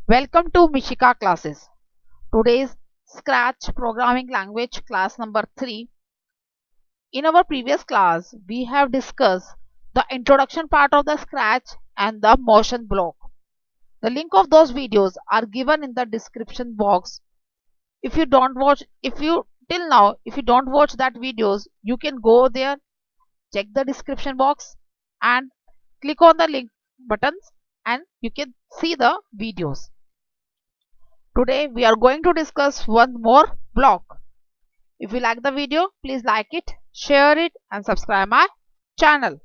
Welcome to Mishika classes. Today's Scratch programming language class number 3. In our previous class, we have discussed the introduction part of the Scratch and the motion block. The link of those videos are given in the description box. If you don't watch, if you till now, if you don't watch that videos, you can go there, check the description box and click on the link buttons and you can see the videos. Today we are going to discuss one more block. If you like the video, please like it, share it and subscribe my channel.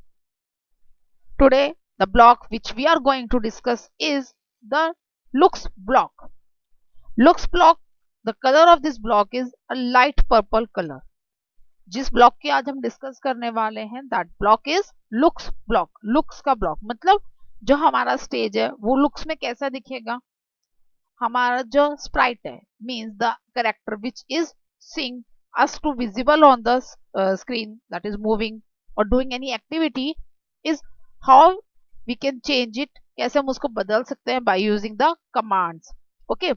Today the block which we are going to discuss is the looks block. Looks block, the color of this block is a light purple color. जिस block की आज हम discuss करने वाले हैं that block is looks block. Looks का block मतलब जो हमारा स्टेज है वो लुक्स में कैसा दिखेगा. हमारा जो स्प्राइट है means the character which is seeing us to visible on the screen that is moving or doing any activity is how we can change it. कैसे हम उसको बदल सकते हैं by using the commands. Okay,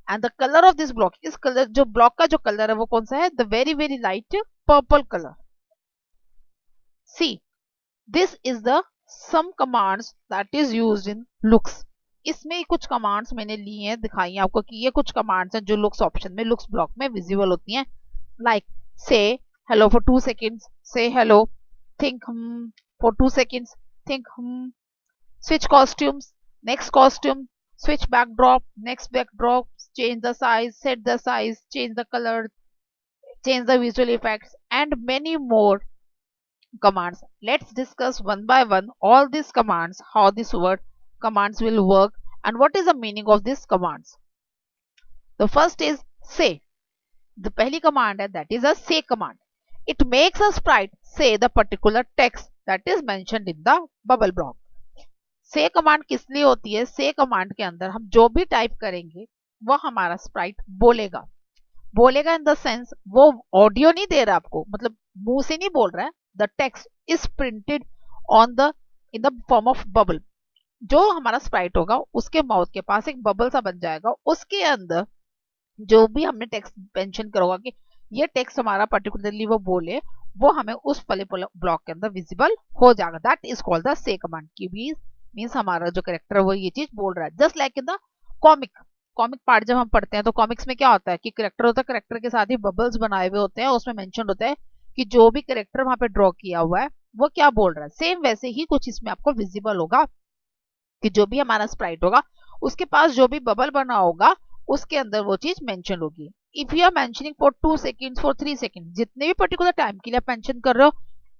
and the color of this block is color. जो block का जो colour है वो कौन सा है. the very very light purple color. See, this is the some commands that is used in looks. इसमें कुछ कमांड्स मैंने ली हैं, दिखाई हैं आपको कि ये कुछ कमांड्स हैं जो लुक्स ऑप्शन में लुक्स ब्लॉक में विजिबल होती हैं. लाइक से हेलो फॉर 2 seconds, से hello, think for 2 seconds, think switch costumes, next costume, switch backdrop, next backdrop, change the size, change the color, change the visual effects and many more commands. Let's discuss one by one all these commands, how this word commands will work and what is the meaning of these commands. The first is say. The पहली command है that is a say command. It makes a sprite say the particular text that is mentioned in the bubble block. say command किस लिए होती है. say command के अंदर हम जो भी टाइप करेंगे वो हमारा स्प्राइट बोलेगा. बोलेगा इन द सेंस वो ऑडियो नहीं दे रहा आपको, मतलब मुंह से नहीं बोल रहा है. The text is printed on the in the form of bubble. जो हमारा स्प्राइट होगा उसके माउथ के पास एक बबल सा बन जाएगा. उसके अंदर जो भी हमने टेक्स्ट मेंशन करोगा कि ये टेक्स्ट हमारा पर्टिकुलरली वो बोले, वो हमें उस वाले ब्लॉक के अंदर विजिबल हो जाएगा. दैट इज कॉल्ड द से कमांड की मीन्स हमारा जो कैरेक्टर वो ये चीज बोल रहा है. Just like in the comic part जब हम पढ़ते हैं तो कॉमिक्स में क्या होता है कि करेक्टर होता है, करेक्टर के साथ ही बबल्स बनाए हुए होते हैं, उसमें मेंशन होता है कि जो भी करेक्टर वहां पे ड्रॉ किया हुआ है वो क्या बोल रहा है. सेम वैसे ही कुछ इसमें आपको विजिबल होगा कि जो भी हमारा स्प्राइट होगा उसके पास जो भी बबल बना होगा उसके अंदर वो चीज मेंशन होगी. If you are mentioning for 2 seconds, for 3 seconds, जितने भी पर्टिकुलर टाइम के लिए आप मेंशन कर रहे हो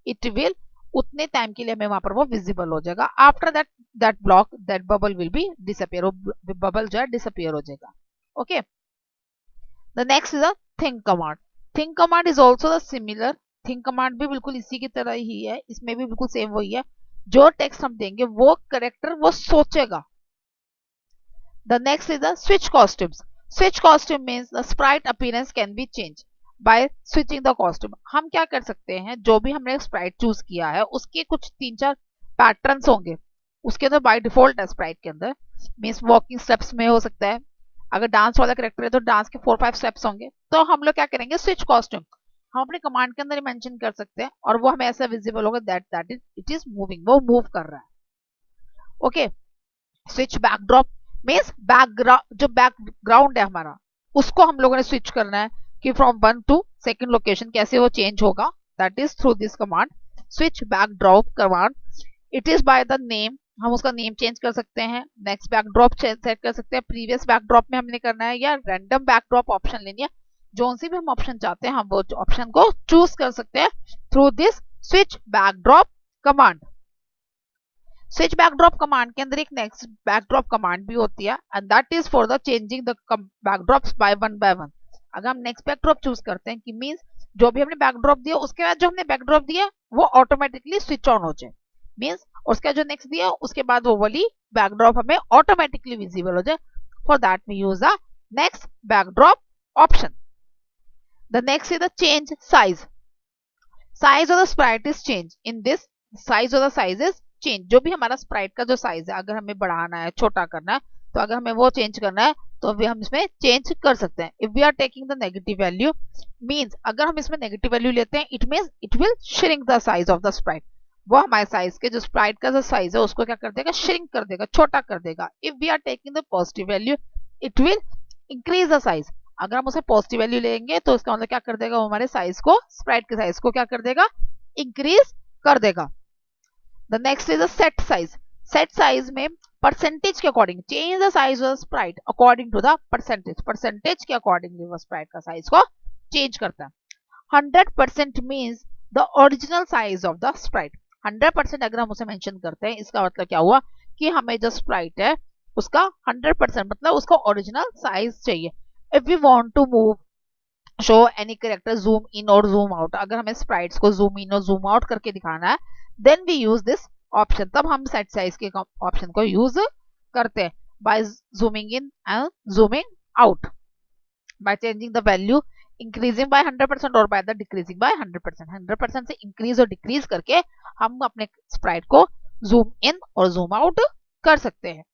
इट विल उतने टाइम के लिए हमें वहां पर वो विजिबल हो जाएगा. After that block that bubble will be disappear. Bubble जो है डिसअपियर हो जाएगा. Okay, the next is a think command. Think command is also the similar. Think command भी बिल्कुल इसी की तरह ही है, इसमें भी बिल्कुल सेम वही है. जो टेक्स्ट हम देंगे वो करेक्टर वो सोचेगा. The next is the switch costumes. Switch costume means the sprite appearance can be changed by switching the costume. हम क्या कर सकते हैं, जो भी हमने स्प्राइट चूज किया है उसके कुछ 3-4 पैटर्न्स होंगे उसके अंदर बाय डिफॉल्ट है. स्प्राइट के अंदर मीन्स वॉकिंग स्टेप्स में हो सकता है. अगर डांस वाला करेक्टर है तो डांस के 4-5 स्टेप्स होंगे. तो हम लोग क्या करेंगे, स्विच कॉस्ट्यूम हम अपने कमांड के अंदर ही मेंशन कर सकते हैं और वो हमें ऐसा विजिबल होगा that is it is moving, वो मूव कर रहा है. Okay, switch backdrop means background, जो बैकग्राउंड है हमारा उसको हम लोगों ने स्विच करना है कि फ्रॉम 1 to 2 लोकेशन कैसे वो चेंज होगा. That is through this command switch backdrop command. It is by the name, हम उसका नेम चेंज कर सकते हैं. नेक्स्ट बैकड्रॉप सेट कर सकते हैं. प्रीवियस बैकड्रॉप में हमने करना है या रैंडम बैकड्रॉप ऑप्शन लेनी है. जो सी भी हम ऑप्शन चाहते हैं हम वो ऑप्शन को चूज कर सकते हैं through this switch backdrop command. Switch backdrop command के अंदर एक नेक्स्ट बैकड्रॉप कमांड भी होती है and that is for the changing the backdrops by one. अगर हम नेक्स्ट बैकड्रॉप चूज करते हैं कि मींस जो भी हमने बैकड्रॉप दिया उसके बाद जो हमने बैकड्रॉप दिया वो ऑटोमेटिकली स्विच ऑन हो जाए. मींस उसका जो नेक्स्ट दिया उसके बाद वो वाली बैकड्रॉप हमें ऑटोमेटिकली विजिबल हो जाए. For that we use the next backdrop option. The next is the change size. Size of the sprite is change in this. Size of the size is change. जो भी हमारा Sprite का जो size है अगर हमें बढ़ाना है छोटा करना है तो अगर हमें वो चेंज करना है तो अभी हम इसमें चेंज कर सकते हैं. If we are taking the negative value means अगर हम इसमें नेगेटिव वैल्यू लेते हैं it means it will shrink the size of the sprite. वो हमारे साइज के जो स्प्राइट का जो साइज है उसको क्या कर देगा, श्रिंक कर देगा, छोटा कर देगा. If we are taking the positive value it will increase the size. अगर हम उसे पॉजिटिव वैल्यू लेंगे तो इसका मतलब क्या कर देगा, वो हमारे साइज को, स्प्राइट के साइज को क्या कर देगा, इंक्रीज कर देगा. The next is the set size. Set size में परसेंटेज के according change the size of sprite according to the percentage. Percentage के अकॉर्डिंगली वो स्प्राइट का साइज को चेंज करता है. 100% means the original size of the sprite. 100% अगर हम उसे मेंशन करते हैं इसका मतलब क्या हुआ कि हमें जो स्प्राइट है उसका 100% मतलब उसका ओरिजिनल साइज चाहिए. If we want to move show any character zoom in और जूम आउट, अगर हमें स्प्राइट्स को जूम इन और जूम आउट करके दिखाना है then we use this option. तब हम सेट साइज के ऑप्शन को यूज करते हैं by zooming in and zooming out, by changing the value increasing by 100% और बाय द डिक्रीजिंग बाय 100%. 100% से इंक्रीज और डिक्रीज करके हम अपने स्प्राइट को जूम इन और जूम आउट कर सकते हैं.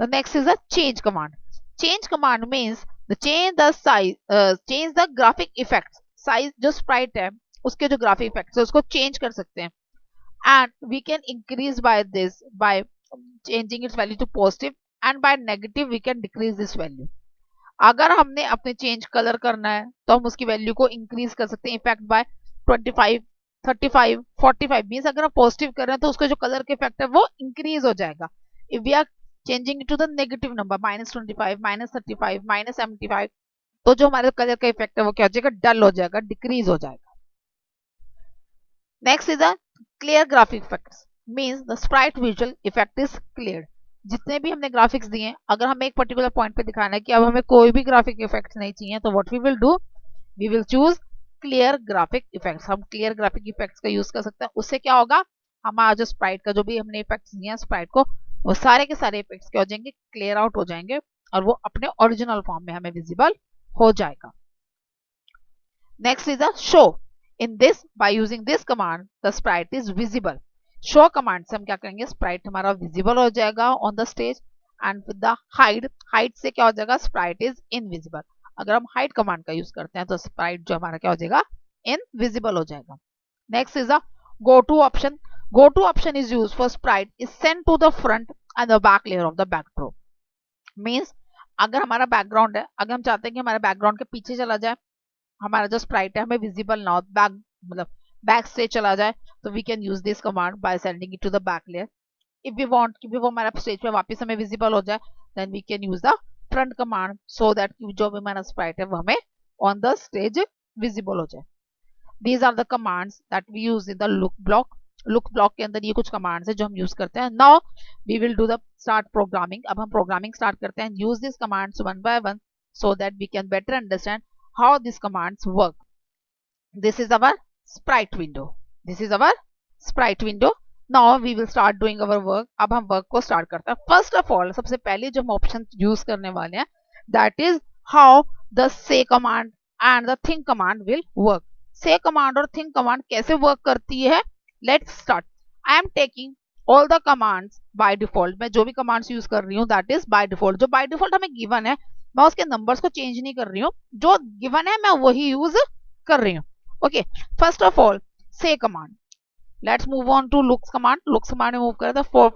The next is the change command. Change command means the change the size, change the graphic effects. Size जो स्प्राइट है उसके जो ग्राफिक इफेक्ट्स है उसको चेंज कर सकते हैं. And we can increase by this by changing its value to positive and by negative we can decrease this value. अगर हमने अपने चेंज कलर करना है तो हम उसकी वैल्यू को इंक्रीज कर सकते हैं इफेक्ट बाय 25, 35, 45 मीन्स अगर हम पॉजिटिव कर रहे हैं तो उसका जो कलर के इफेक्ट है वो इंक्रीज हो जाएगा. If we are changing to the negative number -25, -35, -75 तो जो हमारे कलर का इफेक्ट है वो क्या हो जाएगा, डल हो जाएगा, डिक्रीज हो जाएगा. Next is a clear graphic effects means the Sprite visual effect is clear. जितने भी हमने ग्राफिक्स दिए हैं अगर हमें एक पर्टिकुलर पॉइंट पे दिखाना है कि अब हमें कोई भी ग्राफिक इफेक्ट्स नहीं चाहिए तो what we will do, we will choose clear graphic effects. हम क्लियर ग्राफिक इफेक्ट्स का यूज कर सकते हैं. उससे क्या होगा, हमारा जो स्प्राइट का जो भी हमने इफेक्ट्स दिए हैं स्प्राइट को वो सारे के सारे इफेक्ट्स क्या हो जाएंगे, क्लियर आउट हो जाएंगे और वो अपने ओरिजिनल फॉर्म में हमें विजिबल हो जाएगा. Next is a show. In this, by using this command, the sprite is visible. Show command से हम क्या करेंगे, sprite हमारा visible हो जाएगा on the stage. And with the hide, hide से क्या हो जाएगा, sprite is invisible. अगर हम hide command का यूज करते हैं तो sprite जो हमारा क्या हो जाएगा, invisible हो जाएगा. Next is a go to option. Go to option is used for sprite is sent to the front and the back layer of the backdrop. Means अगर हमारा बैकग्राउंड है, अगर हम चाहते हैं कि हमारे बैकग्राउंड के पीछे चला जाए हमारा जो स्प्राइट है हमें विजिबल ना हो, बैक मतलब बैक से चला जाए तो we can use this command by sending it to the back layer. If we want कि वो हमारा स्टेज पे वापस हमें विजिबल हो जाए then we can use the front command so that जो भी हमारा स्प्राइट है वो हमें ऑन द स्टेज विजिबल हो जाए. These are the commands that we use in the look block. Look block के अंदर ये कुछ कमांड्स है जो हम यूज करते हैं. Now we will do the start programming. अब हम प्रोग्रामिंग स्टार्ट करते हैं. Use this commands one by one so that we can better understand how these commands work. This is our sprite window. This is our sprite window. Now we will start doing our work. अब हम work को start करते हैं. First of all सबसे पहले जो हम option use करने वाले हैं दैट इज हाउ द से command and the think command will work. से कमांड और थिंक कमांड कैसे वर्क करती है, let's start. I am taking all the commands by default. मैं जो भी कमांड्स यूज कर रही हूँ दैट इज बाय डिफॉल्ट. जो बाय डिफॉल्ट हमें गिवन है मैं उसके नंबर्स को चेंज नहीं कर रही हूँ, जो गिवन है मैं वही यूज कर रही हूँ. Okay, first of all say command. Let's move on to looks command. Looks command में मूव करें तो for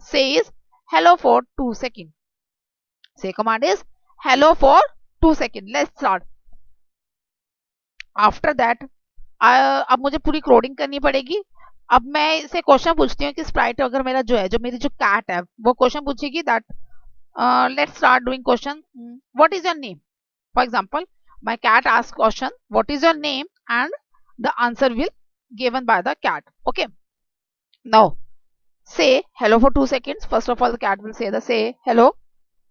say is hello for 2 second. Say command is hello for 2 second. Let's start. After that अब मुझे पूरी coding करनी पड़ेगी. अब मैं इसे क्वेश्चन पूछती हूँ कि स्प्राइट अगर मेरा जो है जो मेरी जो कैट है वो क्वेश्चन पूछेगी that let's start doing question. What is your name? For example, my cat asks question, what is your name? And the answer will given by the cat. Okay. Now, say hello for 2 seconds. First of all, the cat will say hello.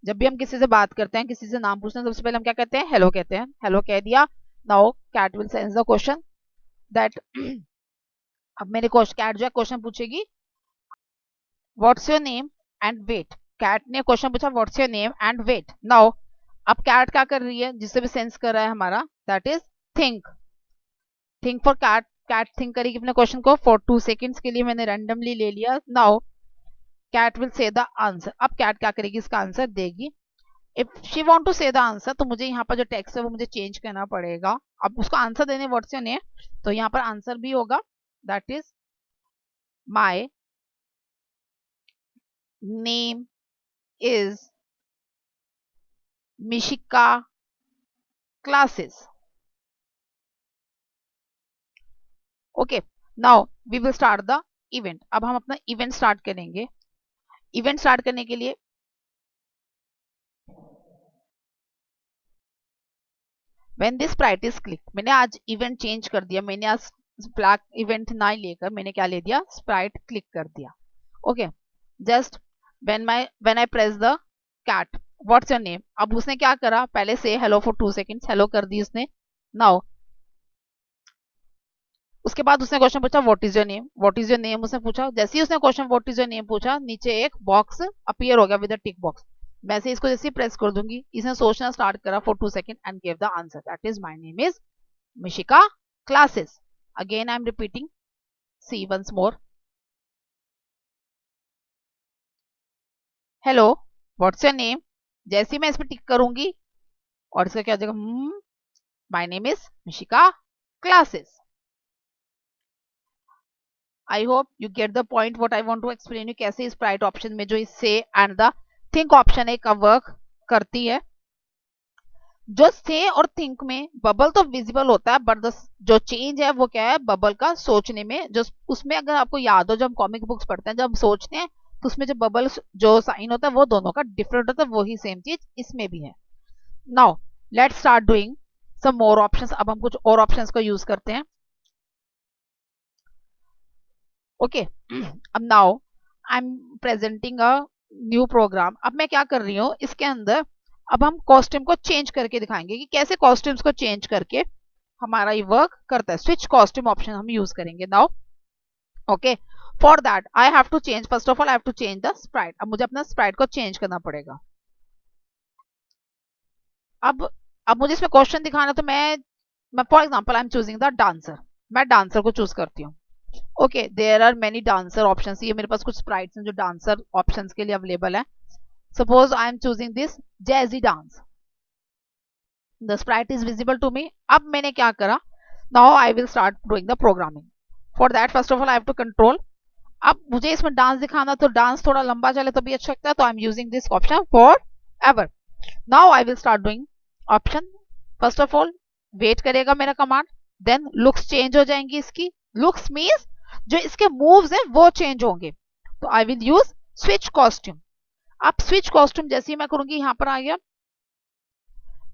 जब भी हम किसी से बात करते हैं, किसी से नाम पूछते हैं, सबसे पहले हम क्या कहते हैं, हेलो कहते हैं. हेलो कह दिया. Now, cat will send the question that अब मेरे cat जो है क्वेश्चन पूछेगी what's your name and wait. Cat ने क्वेश्चन पूछा what's your name and wait. Now अब कैट क्या कर रही है, जिससे भी सेंस कर रहा है हमारा that is think. Think for cat. Cat think करेगी अपने क्वेश्चन को फॉर 2 सेकंड्स के लिए मैंने रैंडमली ले लिया. Now cat will say the answer. अब कैट क्या करेगी, इसका आंसर देगी। If she want to say the answer, तो मुझे यहाँ पर जो टेक्स्ट है वो मुझे चेंज करना पड़ेगा। अब उसको आंसर देने व्हाट्स योर नेम, तो यहाँ पर आंसर भी होगा that is my name is Mishika classes. Okay, now we will start the event. अब हम अपना इवेंट स्टार्ट करेंगे। इवेंट स्टार्ट करने के लिए when this sprite is click, मैंने आज इवेंट चेंज कर दिया। मैंने आज ब्लैक इवेंट ना लेकर मैंने क्या ले दिया, स्प्राइट क्लिक कर दिया। Okay, just when I press the cat what's your name, अब उसने क्या करा, पहले से हेलो फॉर 2 सेकंड्स, हेलो कर दी उसने। नाउ उसके बाद उसने क्वेश्चन पूछा what is your name, what is your name उसने पूछा। जैसे ही उसने question what is your name पूछा, नीचे एक बॉक्स अपीयर हो गया विद अ टिक बॉक्स। वैसे इसको जैसे प्रेस कर दूंगी, इसने सोचना स्टार्ट करा for 2 second and give the answer that is my name is Mishika classes. Again I am repeating, see once more, hello what's your name. जैसे ही मैं इस पर टिक करूंगी और इसका क्या हो जाएगा, my name is Mishika classes. I hope you get the point what I want to explain you, कैसे इस स्प्राइट ऑप्शन में जो इस से एंड द थिंक ऑप्शन है का वर्क करती है। जो से और थिंक में बबल तो विजिबल होता है, बट जो चेंज है वो क्या है, बबल का सोचने में। जो उसमें अगर आपको याद हो, जब हम कॉमिक बुक्स पढ़ते हैं, जब हम सोचते हैं, तो उसमें जो बबल जो साइन होता है वो दोनों का डिफरेंट होता है, वही सेम चीज इसमें भी है। Now let's start doing some more options. अब हम कुछ और ऑप्शंस को यूज करते हैं। ओके, अब now I am presenting a new program. अब मैं क्या कर रही हूँ इसके अंदर, अब हम कॉस्ट्यूम को चेंज करके दिखाएंगे कि कैसे कॉस्ट्यूम्स को चेंज करके हमारा ये वर्क करता है। स्विच कॉस्ट्यूम ऑप्शन हम यूज करेंगे now. Okay, for that I have to change, first of all I have to change the sprite. अब मुझे अपना स्प्राइट को चेंज करना पड़ेगा। अब मुझे इसमें क्वेश्चन दिखाना, तो मैं for example I am choosing the dancer, मैं डांसर को चूज करती हूँ। Okay, there are many dancer options. ये मेरे पास कुछ स्प्राइट्स हैं जो डांसर ऑप्शंस के लिए अवेलेबल है। Suppose I am choosing this jazzy dance, the sprite is visible to me. अब मैंने क्या करा, now I will start doing the programming. For that first of all I have to control. अब मुझे इसमें डांस दिखाना, तो डांस थोड़ा लंबा चले तो भी अच्छा लगता है, तो I am using this option forever. Now I will start doing option. First of all wait करेगा मेरा कमांड, देन लुक्स चेंज हो जाएंगी इसकी। लुक्स मीन्स जो इसके मूव्स हैं वो चेंज होंगे, तो I will use switch costume. अब स्विच कॉस्ट्यूम जैसे ही मैं करूंगी, यहां पर आ गया,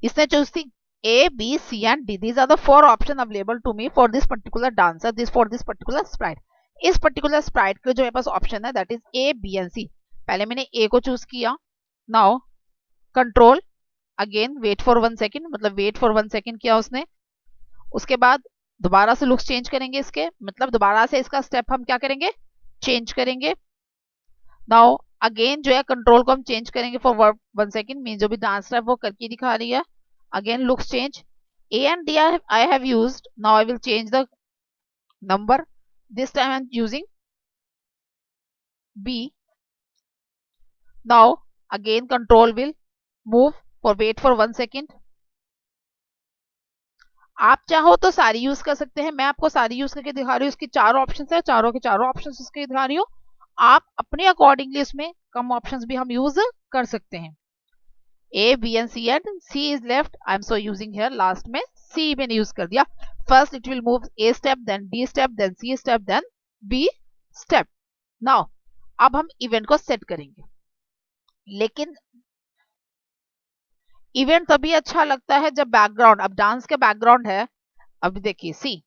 इसने चूज थी A, B, C and D. These are the 4 options available to me for this particular dancer, for this particular sprite. इस particular sprite के जो मेरे पास ऑप्शन है that is A, B and C. पहले मैंने A को choose किया। Now control again wait for 1 second, मतलब wait for 1 second किया उसने। उसके बाद दोबारा से लुक्स चेंज करेंगे इसके, मतलब दोबारा से इसका स्टेप हम क्या करेंगे, चेंज करेंगे। नाउ अगेन जो है कंट्रोल को हम चेंज करेंगे फॉर 1 सेकेंड, मीन जो भी डांस है वो करके दिखा रही है। Again looks change. A and D I have used. Now I will change the number. This time I'm using B. Now again control will move for wait for 1 second. आप चाहो तो सारी यूज कर सकते हैं, मैं आपको सारी यूज करके दिखा रही हूँ। इसकी 4 ऑप्शन है, चारों के चारों ऑप्शन उसके दिखा रही हूँ। आप अपने अकॉर्डिंगली इसमें कम ऑप्शंस भी हम यूज कर सकते हैं। A, B and C and C is left. I am so using here last में C मैंने यूज कर दिया। First it will move A step, then D step, then C step, then B step. Now अब हम event को set करेंगे, लेकिन event तभी अच्छा लगता है जब बैकग्राउंड, अब डांस के बैकग्राउंड है। अब देखिए सी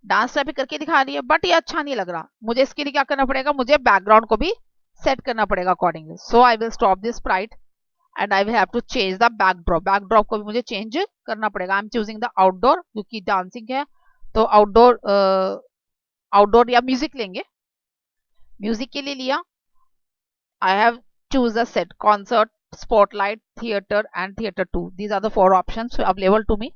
डांस टाइप करके दिखा रही है, बट ये अच्छा नहीं लग रहा मुझे। इसके लिए क्या करना पड़ेगा, मुझे बैकग्राउंड को भी सेट करना पड़ेगा accordingly. So I will stop this sprite and I will have to change the backdrop. Backdrop को भी मुझे चेंज करना पड़ेगा। I am choosing the outdoor, क्योंकि डांसिंग है तो आउटडोर आउटडोर या म्यूजिक लेंगे। म्यूजिक के लिए लिया, I have choose the set concert, spotlight, theatre and theatre 2। These are the 4 options available to me.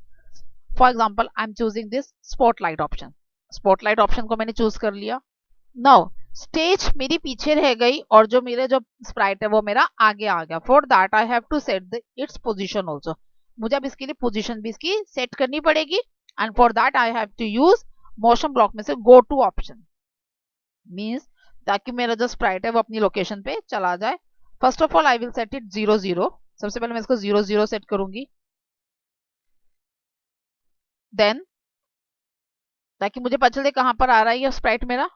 For example I am choosing this spotlight option. Spotlight option को मैंने choose कर लिया। Now stage मेरी पीछे रह गई और जो मेरे जो स्प्राइट है वो मेरा आगे आ गया. For that I have to set the its position also. मुझे अब इसके लिए पोजीशन भी इसकी सेट करनी पड़ेगी. And for that I have to use motion block में से गो टू ऑप्शन. मीन्स ताकि मेरा जो स्प्राइट है वो अपनी लोकेशन पे चला जाए. First of all I will set it 0 0. सबसे पहले मैं इसको 0 0 सेट करूंगी. देन ताकि मुझे पता चले कहां पर आ रहा है ये स्प्राइट मेरा.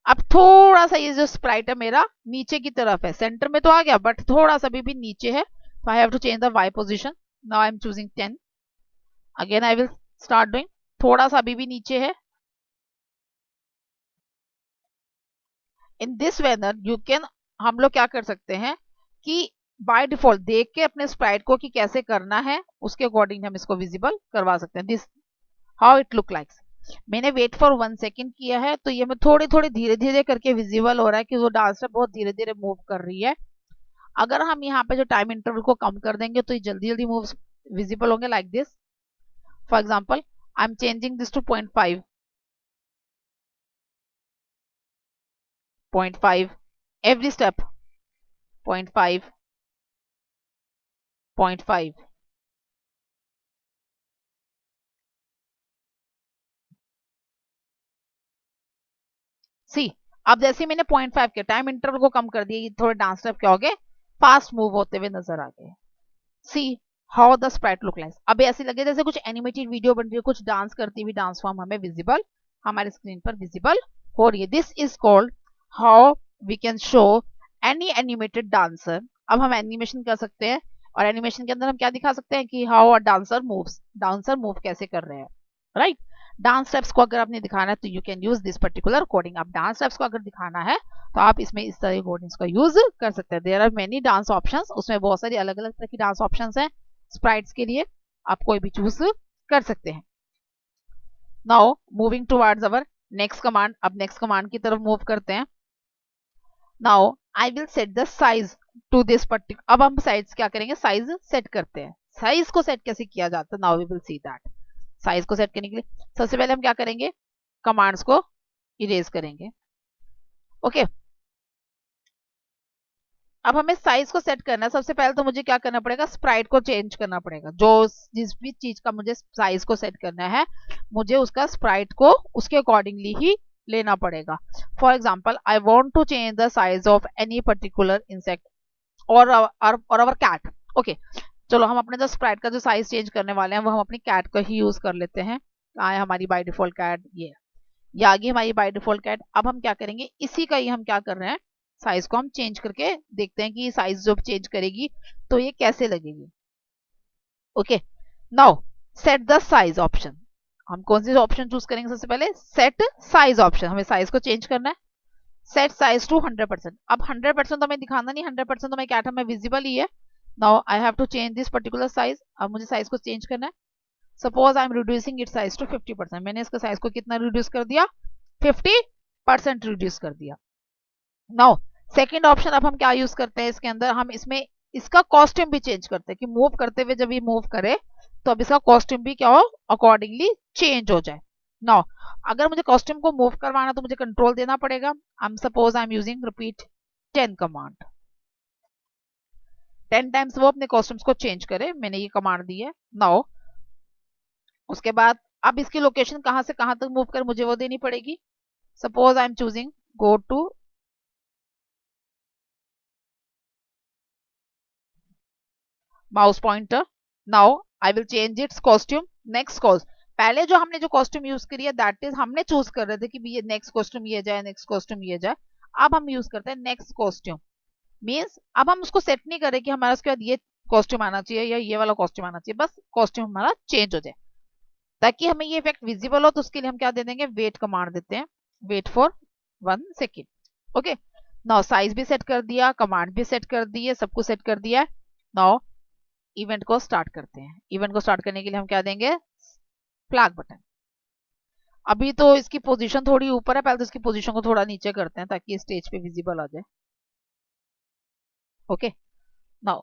अब थोड़ा सा ये जो स्प्राइट है मेरा नीचे की तरफ है. सेंटर में तो आ गया बट थोड़ा सा भी नीचे है. तो I have to change the Y position. Now I am choosing 10. Again I will start doing. थोड़ा सा अभी भी नीचे है. In this manner you can, हम लोग क्या कर सकते हैं कि बाय डिफॉल्ट देख के अपने स्प्राइट को कि कैसे करना है उसके अकॉर्डिंग हम इसको विजिबल करवा सकते हैं. This how it look likes. मैंने वेट फॉर 1 सेकेंड किया है तो ये मैं थोड़ी थोड़ी धीरे धीरे करके विजिबल हो रहा है कि वो डांसर बहुत धीरे धीरे मूव कर रही है. अगर हम यहाँ पे जो टाइम इंटरवल को कम कर देंगे तो ये जल्दी जल्दी मूव विजिबल होंगे like this. For example I am changing this to 0.5. 0.5 every step. 0.5. 0.5. See, अब जैसे मैंने 0.5 के टाइम इंटरवल को कम कर दिया ये थोड़े डांस स्टेप क्या हो गए फास्ट मूव होते हुए नजर आ गए. See how the Sprite look like. अब ऐसे लगे जैसे कुछ एनिमेटेड वीडियो बन रही है, कुछ डांस करती हुई डांस फॉर्म हमें विजिबल हमारे स्क्रीन पर विजिबल हो रही है. This is called how we can show any animated dancer. अब हम एनिमेशन कर सकते हैं और एनिमेशन के अंदर हम क्या दिखा सकते हैं कि how a dancer moves. Dancer move कैसे कर रहे हैं, राइट. डांस स्टेप्स को अगर आपने दिखाना है तो you can use this particular coding. आप डांस स्टेप्स को अगर दिखाना है तो आप इसमें इस तरह के कोडिंग्स का यूज कर सकते हैं. There are many dance options. उसमें बहुत सारी अलग अलग तरह की डांस ऑप्शंस हैं स्प्राइट्स के लिए. आप कोई भी चूज कर सकते हैं. Now moving towards our next command. अब नेक्स्ट कमांड की तरफ मूव करते हैं. Now I will set the size to this particular. अब हम साइज क्या करेंगे, साइज सेट करते हैं. साइज को सेट कैसे किया जाता है, now we will see that. Size को सेट करने के लिए सबसे पहले हम क्या करेंगे, कमांड्स को इरेज करेंगे. ओके अब हमें साइज को सेट करना है. सबसे पहले तो मुझे क्या करना पड़ेगा, स्प्राइट को चेंज करना पड़ेगा. जो जिस भी चीज का मुझे साइज को सेट करना है मुझे उसका स्प्राइट को उसके अकॉर्डिंगली ही लेना पड़ेगा. For example I want to change the size of any particular insect और अवर कैट. ओके चलो हम अपने जो स्प्राइट का जो साइज चेंज करने वाले हैं वो हम अपनी कैट का ही यूज कर लेते हैं. आए हमारी बाय डिफॉल्ट कैट ये आ गई हमारी बाय डिफॉल्ट कैट. अब हम क्या करेंगे, इसी का ही हम क्या कर रहे हैं, साइज को हम चेंज करके देखते हैं कि साइज जब चेंज करेगी तो ये कैसे लगेगी. Okay now set the size option. हम कौन सी ऑप्शन चूज करेंगे, सबसे पहले सेट साइज ऑप्शन. हमें साइज को चेंज करना है. Set size to 100%. अब 100% तो हमें दिखाना नहीं, 100% तो मैं क्या था मैं विजिबल ही है. Now I have to change this particular size. अब मुझे साइज को चेंज करना है. Suppose I am reducing it size to 50%. मैंने इसका साइज को कितना रिड्यूस कर दिया, 50% रिड्यूस कर दिया. नाउ सेकेंड ऑप्शन अब हम क्या यूज करते हैं इसके अंदर, हम इसमें इसका कॉस्ट्यूम भी चेंज करते हैं कि मूव करते हुए जब ये मूव करे तो अब इसका कॉस्ट्यूम भी क्या हो अकॉर्डिंगली चेंज हो जाए. नाउ अगर मुझे कॉस्ट्यूम को मूव करवाना तो मुझे कंट्रोल देना पड़ेगा. Suppose I am using repeat 10 command. 10 times वो अपने कॉस्ट्यूम्स को चेंज करे, मैंने ये कमांड दी है. नाउ उसके बाद अब इसकी लोकेशन कहां से कहां तक मूव कर मुझे वो देनी पड़ेगी. Suppose I am choosing go to mouse pointer. Now I will change its costume. Next cost, पहले जो हमने जो कॉस्ट्यूम यूज करी है दैट इज हमने चूज कर रहे थे कि ये नेक्स्ट कॉस्ट्यूम ये जाए, नेक्स्ट कॉस्ट्यूम ये जाए. अब हम यूज करते हैं नेक्स्ट कॉस्ट्यूम. मीन्स अब हम उसको सेट नहीं करें कि हमारा उसके बाद ये कॉस्ट्यूम आना चाहिए या ये वाला कॉस्ट्यूम आना चाहिए, बस कॉस्ट्यूम हमारा चेंज हो जाए. ताकि हमें ये इफेक्ट विजिबल हो तो उसके लिए हम क्या दे देंगे, वेट कमांड देते हैं. Wait for 1 second. Okay now size भी सेट कर दिया, कमांड भी सेट कर दी है, सब कुछ सेट कर दिया है. नाउ इवेंट को स्टार्ट करते हैं. इवेंट को स्टार्ट करने के लिए हम क्या देंगे, फ्लैग बटन. अभी तो इसकी पोजीशन थोड़ी ऊपर है, पहले तो इसकी पोजीशन को थोड़ा नीचे करते हैं ताकि स्टेज पे विजिबल आ जाए. Okay now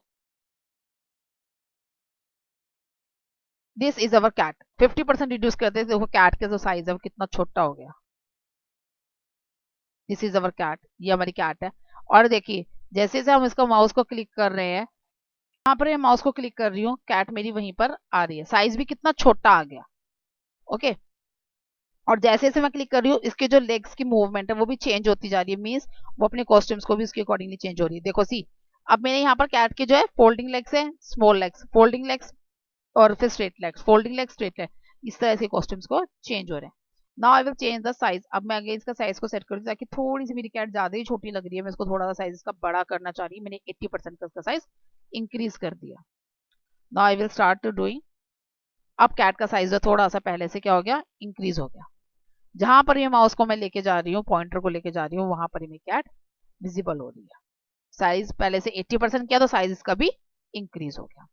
this is our cat. 50% reduce करते हैं, देखो कैट का जो साइज है वो कितना छोटा हो गया. दिस इज अवर कैट, ये हमारी कैट है। और देखिए जैसे जैसे हम इसको माउस को क्लिक कर रहे हैं, यहाँ पर मैं माउस को क्लिक कर रही हूँ, कैट मेरी वहीं पर आ रही है, साइज भी कितना छोटा आ गया। ओके, और जैसे जैसे मैं क्लिक कर रही हूँ इसके जो लेग्स की मूवमेंट है वो भी चेंज होती जा रही है, मीन्स वो अपने कॉस्ट्यूम्स को भी उसके अकॉर्डिंगली चेंज हो रही है। देखो सी, अब मैंने यहाँ पर कैट के जो है फोल्डिंग लेग्स है, स्मॉल लेग्स, फोल्डिंग लेग्स और फिर straight legs, folding legs, straight leg, इस तरह से कॉस्ट्यूम्स को चेंज हो रहे हैं। Now I will change the size. अब मैं अगेन इसका साइज को सेट कर दूँ, ताकि थोड़ी सी मेरी कैट ज्यादा ही छोटी लग रही है, मैं इसको थोड़ा सा साइज इसका बड़ा करना चाह रही हूँ, मैंने 80% का इसका साइज इंक्रीज कर दिया। Now I will start to doing. अब कैट का साइज थोड़ा सा पहले से क्या हो गया, इंक्रीज हो गया। जहां पर ये माउस को मैं लेके जा रही हूँ, पॉइंटर को लेके जा रही हूँ, वहां पर ही मेरी कैट विजिबल हो रही है। साइज पहले से 80% किया तो साइज इसका भी इंक्रीज हो गया।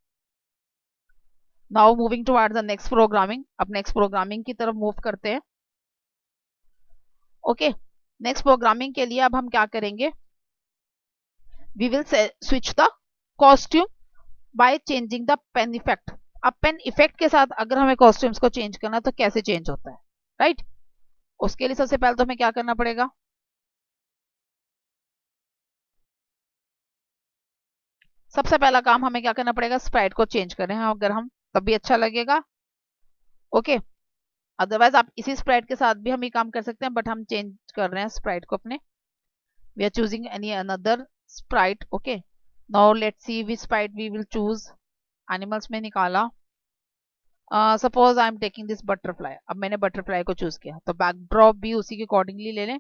Now moving towards the next programming. अब नेक्स्ट प्रोग्रामिंग की तरफ मूव करते हैं। ओके, नेक्स्ट प्रोग्रामिंग के लिए अब हम क्या करेंगे, we will switch the costume by changing the pen effect. अब पेन इफेक्ट के साथ अगर हमें कॉस्ट्यूम्स को चेंज करना तो कैसे चेंज होता है, राइट? उसके लिए सबसे पहले तो हमें क्या करना पड़ेगा, सबसे पहला काम हमें क्या करना पड़ेगा, स्प्राइट को चेंज करें हैं अगर हम, तब भी अच्छा लगेगा। ओके, अदरवाइज आप इसी स्प्राइट के साथ भी हम ये काम कर सकते हैं, बट हम चेंज कर रहे हैं स्प्राइट को अपने, we are choosing any another sprite. Okay, now let's see which sprite we will choose. Animals में निकाला, suppose I am taking this butterfly. अब मैंने बटरफ्लाई को चूज किया, तो बैकड्रॉप भी उसी के अकॉर्डिंगली ले लें।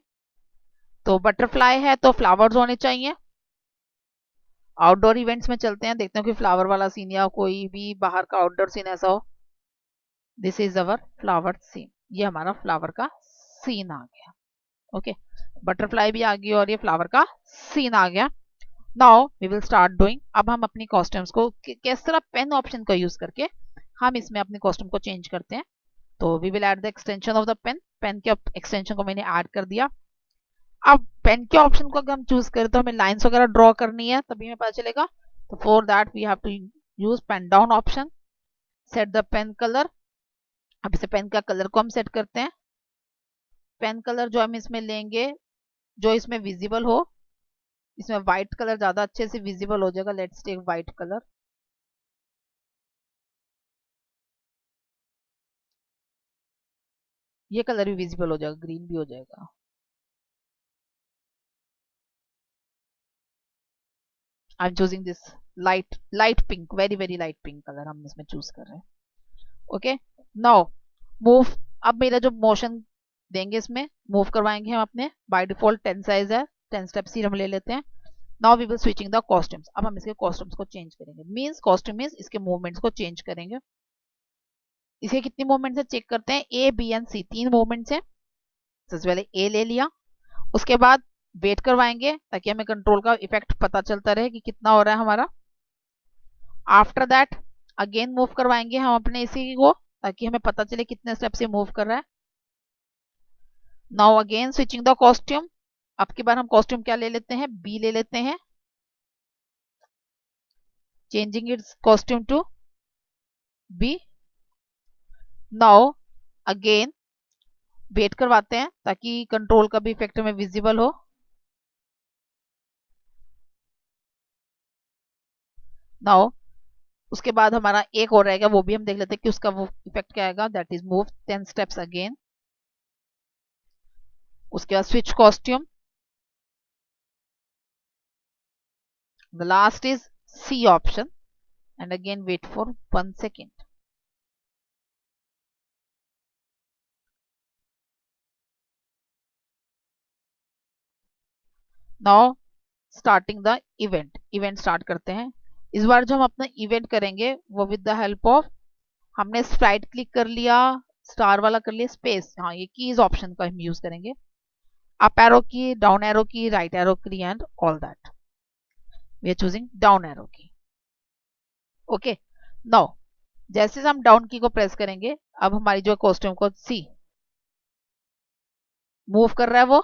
तो बटरफ्लाई है तो फ्लावर्स होने चाहिए। आउटडोर इवेंट्स में चलते हैं, देखते हैं कि फ्लावर वाला सीन या कोई भी बाहर का आउटडोर सीन ऐसा हो। This is our flower scene, ये हमारा फ्लावर का सीन आ गया। ओके, बटरफ्लाई भी आ गई और ये फ्लावर का सीन आ गया। Now we will start doing. अब हम अपनी कॉस्ट्यूम्स को किस तरह पेन ऑप्शन का यूज करके हम इसमें अपने कॉस्ट्यूम को चेंज करते हैं। तो we will add the extension of the pen, pen के एक्सटेंशन को मैंने ऐड कर दिया। अब पेन के ऑप्शन को अगर हम चूज करें तो हमें लाइंस वगैरह ड्रॉ करनी है, तभी हमें पता चलेगा। तो for that we have to use pen down option, set the pen colour. अब इसे पेन का कलर को हम सेट करते हैं। पेन कलर जो हम इसमें लेंगे, जो इसमें विजिबल हो, इसमें व्हाइट कलर ज्यादा अच्छे से विजिबल हो जाएगा। Let's take white colour. ये कलर भी विजिबल हो जाएगा, ग्रीन भी हो जाएगा। I am choosing this light pink, very very light pink colour हम इसमें चूज कर रहे हैं। Okay, now move. अब मेरा जो मोशन देंगे इसमें मूव करवाएंगे हम अपने, बाय डिफॉल्ट 10 साइज है, 10 स्टेप्स ही हम ले लेते हैं। Now we will switching the costumes. अब हम इसके कॉस्ट्यूम्स को चेंज करेंगे, मींस कॉस्ट्यूम मींस इसके मूवमेंट्स को चेंज करेंगे। इसके कितनी मूवमेंट्स है चेक करते हैं, A B and C, 3 movements है। सबसे पहले ए ले लिया, उसके बाद वेट करवाएंगे ताकि हमें कंट्रोल का इफेक्ट पता चलता रहे कि कितना हो रहा है हमारा। आफ्टर दैट अगेन मूव करवाएंगे हम अपने इसी को, ताकि हमें पता चले कितने स्टेप से मूव कर रहा है। Now again switching the costume. अब की बार हम कॉस्ट्यूम क्या ले लेते हैं, बी ले लेते हैं, changing its costume to B. Now again wait करवाते हैं ताकि कंट्रोल का भी इफेक्ट हमें विजिबल हो। नाउ उसके बाद हमारा एक और रहेगा, वो भी हम देख लेते हैं कि उसका वो इफेक्ट क्या आएगा। That is move 10 steps again. उसके बाद switch costume. The last is C option and again wait for 1 second. Now starting the event, event start करते हैं। इस बार जो हम अपना इवेंट करेंगे वो विद द हेल्प ऑफ, हमने स्प्राइट क्लिक कर लिया, स्टार वाला कर लिया, स्पेस, हाँ ये कीज ऑप्शन का हम यूज करेंगे। Up arrow key, down arrow key, right arrow key and all that. We are choosing down arrow key. Okay, now जैसे हम डाउन की को प्रेस करेंगे, अब हमारी जो कॉस्ट्यूम को सी मूव कर रहा है, वो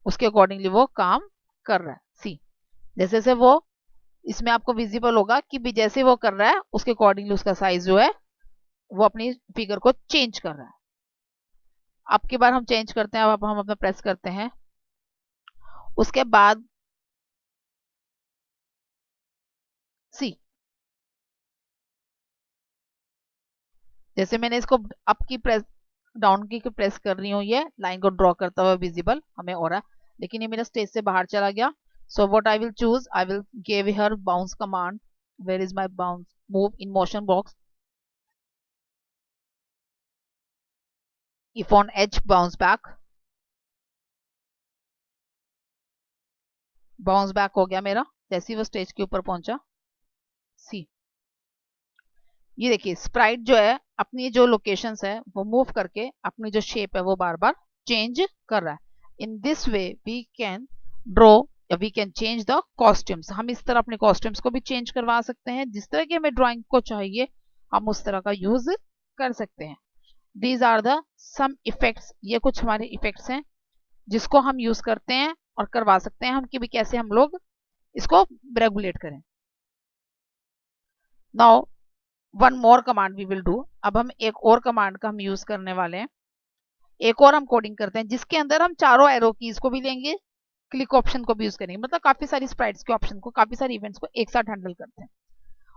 उसके अकॉर्डिंगली वो काम कर रहा है। सी जैसे जैसे वो इसमें आपको विजिबल होगा कि भी जैसे वो कर रहा है उसके अकॉर्डिंगली उसका साइज जो है वो अपनी फिगर को चेंज कर रहा है। अब की बार हम चेंज करते हैं, अब हम अपना प्रेस करते हैं। उसके बाद सी, जैसे मैंने इसको अप की प्रेस डाउन की प्रेस कर रही हूँ, ये लाइन को ड्रॉ करता हुआ विजिबल हमें हो रहा है, लेकिन ये मेरा स्टेज से बाहर चला गया। So what I will choose, I will give her bounce command. Where is my bounce, move in motion box, if on edge bounce back, bounce back हो गया मेरा जैसे ही वो स्टेज के ऊपर पहुंचा। सी, ये देखिए स्प्राइट जो है अपनी जो लोकेशंस है वो मूव करके अपनी जो शेप है वो बार बार चेंज कर रहा है। In this way we can draw या we can change the costumes. हम इस तरह अपने कॉस्ट्यूम्स को भी चेंज करवा सकते हैं, जिस तरह की हमें ड्राइंग को चाहिए हम उस तरह का यूज कर सकते हैं। These are the some effects, ये कुछ हमारे इफेक्ट्स हैं जिसको हम यूज करते हैं और करवा सकते हैं हम कि भी कैसे हम लोग इसको रेगुलेट करें। Now one more command we will do, अब हम एक और कमांड का हम यूज करने वाले हैं। एक और हम कोडिंग करते हैं जिसके अंदर हम चारों एरो कीज को भी लेंगे, क्लिक ऑप्शन को भी यूज करेंगे, मतलब काफी सारी स्प्राइट्स के ऑप्शन को, काफी सारे इवेंट्स को एक साथ हैंडल करते हैं।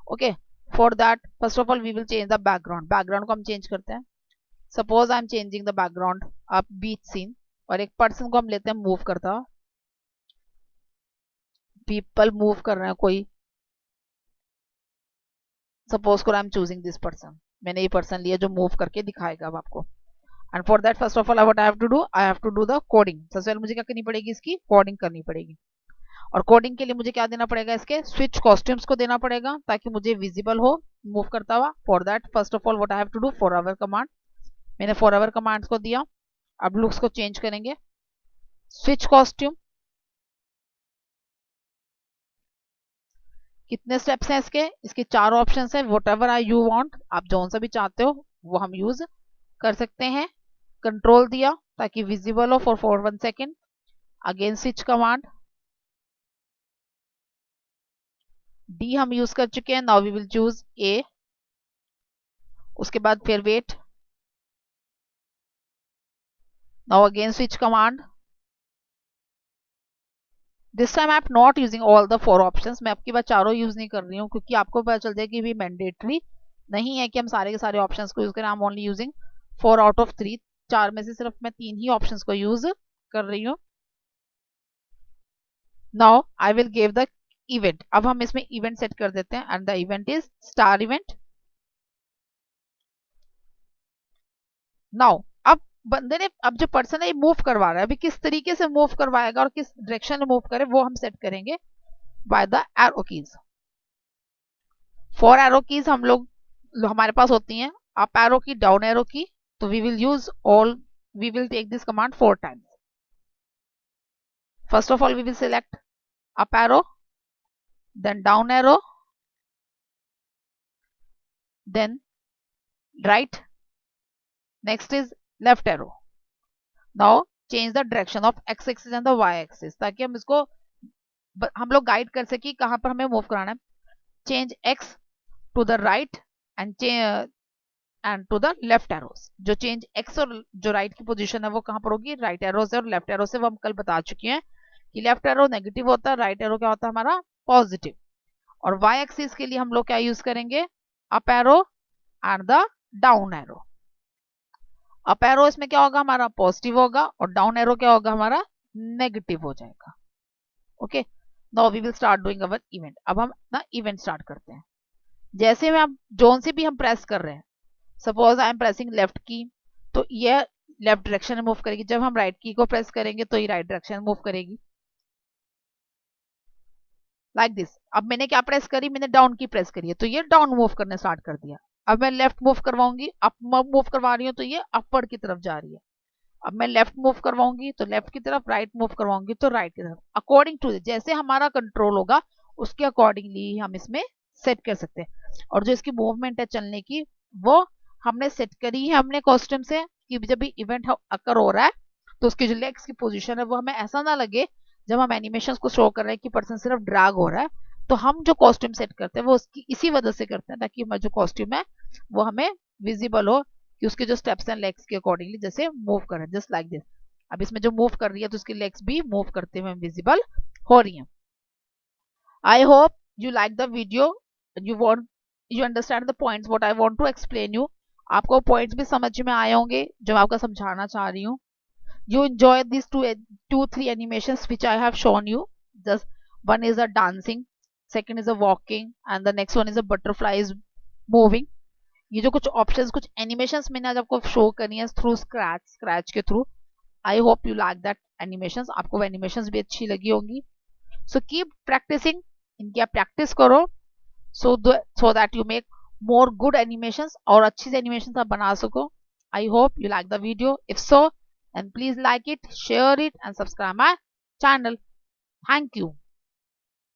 Okay, for that first of all we will change the background. Background को हम चेंज करते हैं। Suppose I am changing the background of beach scene, और एक पर्सन को हम लेते हैं मूव करता, पीपल मूव कर रहे हैं कोई, सपोज को आई एम चूजिंग दिस पर्सन, मैंने ये पर्सन लिया जो मूव करके दिखाएगा अब आपको। And for that first of all what I have to do, I have to do the coding. सबसे पहले मुझे क्या करनी पड़ेगी, इसकी कोडिंग करनी पड़ेगी। और कोडिंग के लिए मुझे क्या देना पड़ेगा, इसके स्विच कॉस्ट्यूम्स को देना पड़ेगा ताकि मुझे विजिबल हो मूव करता हुआ। For that first of all what I have to do, for our command, मैंने फॉर अवर कमांड्स को दिया। अब लुक्स को चेंज करेंगे, स्विच कॉस्ट्यूम, कितने स्टेप्स हैं इसके, इसके 4 ऑप्शन है। What ever I you want, आप जौन सा भी चाहते हो वो हम यूज कर सकते हैं। कंट्रोल दिया ताकि विजिबल हो for 1 second. Again switch command, D हम यूज कर चुके हैं। Now we will choose A, उसके बाद फिर wait. Now again switch command, this time I am not using all the 4 options, मैं आपकी बात चारों यूज नहीं कर रही हूँ क्योंकि आपको पता चल जाए कि भी मैंडेटरी नहीं है कि हम सारे के सारे ऑप्शंस को यूज करें। I am only using 4 out of 3, 4 में से सिर्फ मैं 3 ही ऑप्शंस को यूज कर रही हूँ। Now I will give the event, अब हम इसमें इवेंट सेट कर देते हैं and the event is star event. Now अब बंदे ने, अब जो पर्सन है ये मूव करवा रहा है, अभी किस तरीके से मूव करवाएगा और किस डायरेक्शन में मूव करे वो हम सेट करेंगे by the arrow keys. 4 arrow keys हम लोग हमारे पास होती हैं, up arrow key, down arrow key, तो we will use all, we will take this command 4 times. First of all we will select up arrow, then down arrow, then right, next is left arrow. Now change the direction of x axis and the y axis ताकि हम इसको हम लोग guide कर सके कहां पर हमें मूव कराना है। Change x to the right and to the left arrows, जो चेंज x और जो राइट की पोजीशन है वो कहां पर होगी, राइट एरो से और लेफ्ट एरो से। वो हम कल बता चुके हैं कि लेफ्ट एरो नेगेटिव होता है, राइट एरो क्या होता है हमारा पॉजिटिव। और y एक्सिस के लिए हम लोग क्या यूज करेंगे, up arrow and the down arrow. Up arrow इसमें क्या होगा हमारा पॉजिटिव होगा और डाउन एरो क्या होगा हमारा नेगेटिव हो जाएगा। Okay, now we will start doing our event. अब हम ना इवेंट स्टार्ट करते हैं। जैसे में आप जोन से भी हम प्रेस कर रहे हैं, suppose I M pressing left की तो ये लेफ्ट डायरेक्शन में मूव करेगी, जब हम राइट की को प्रेस करेंगे तो ये राइट डायरेक्शन में मूव करेगी, लाइक दिस। अब मैंने क्या प्रेस करी, मैंने डाउन की प्रेस करी है तो ये डाउन मूव करने स्टार्ट कर दिया। अब मैं लेफ्ट मूव करवाऊंगी, अप मूव करवा रही हूँ तो ये अपवर्ड की तरफ जा रही है। अब मैं लेफ्ट मूव करवाऊंगी तो लेफ्ट की तरफ, राइट मूव करवाऊंगी तो राइट की तरफ। अकॉर्डिंग टू जैसे हमारा कंट्रोल होगा उसके अकॉर्डिंगली हम इसमें सेट कर सकते हैं। और जो इसकी मूवमेंट है चलने की वो हमने सेट करी है हमने कॉस्ट्यूम से कि जब भी इवेंट अकर हो रहा है तो उसकी जो लेग्स की पोजीशन है वो हमें ऐसा ना लगे जब हम एनिमेशन को शो कर रहे हैं कि पर्सन सिर्फ ड्रैग हो रहा है। तो हम जो कॉस्ट्यूम सेट करते हैं वो उसकी इसी वजह से करते हैं ताकि जो कॉस्ट्यूम है वो हमें विजिबल हो कि उसके जो स्टेप्स हैं लेग्स के अकॉर्डिंगली जैसे मूव करें, जस्ट लाइक दिस। अब इसमें जो मूव कर रही है तो उसकी लेग्स भी मूव करते हुए विजिबल हो रही हैं। I hope you like the video, you understand the points what I want to explain you. आपको पॉइंट्स भी समझ में आए होंगे जो मैं आपको समझाना चाह रही हूँ। You enjoy these three animations which I have shown you. Just one is a dancing, second is a walking, and the next one is a butterfly is moving. ये जो कुछ ऑप्शंस, कुछ एनिमेशंस मैंने आज आपको शो करनी है through scratch के through. I hope you like that animations, आपको वो एनिमेशंस भी अच्छी लगी होंगी। सो कीप प्रैक्टिसिंग, इनकी आप प्रैक्टिस करो so that you make more good animations, और अच्छी से एनिमेशंस आप बना सको। I hope you like the video. If so, then please like it, share it, and subscribe my channel. Thank you.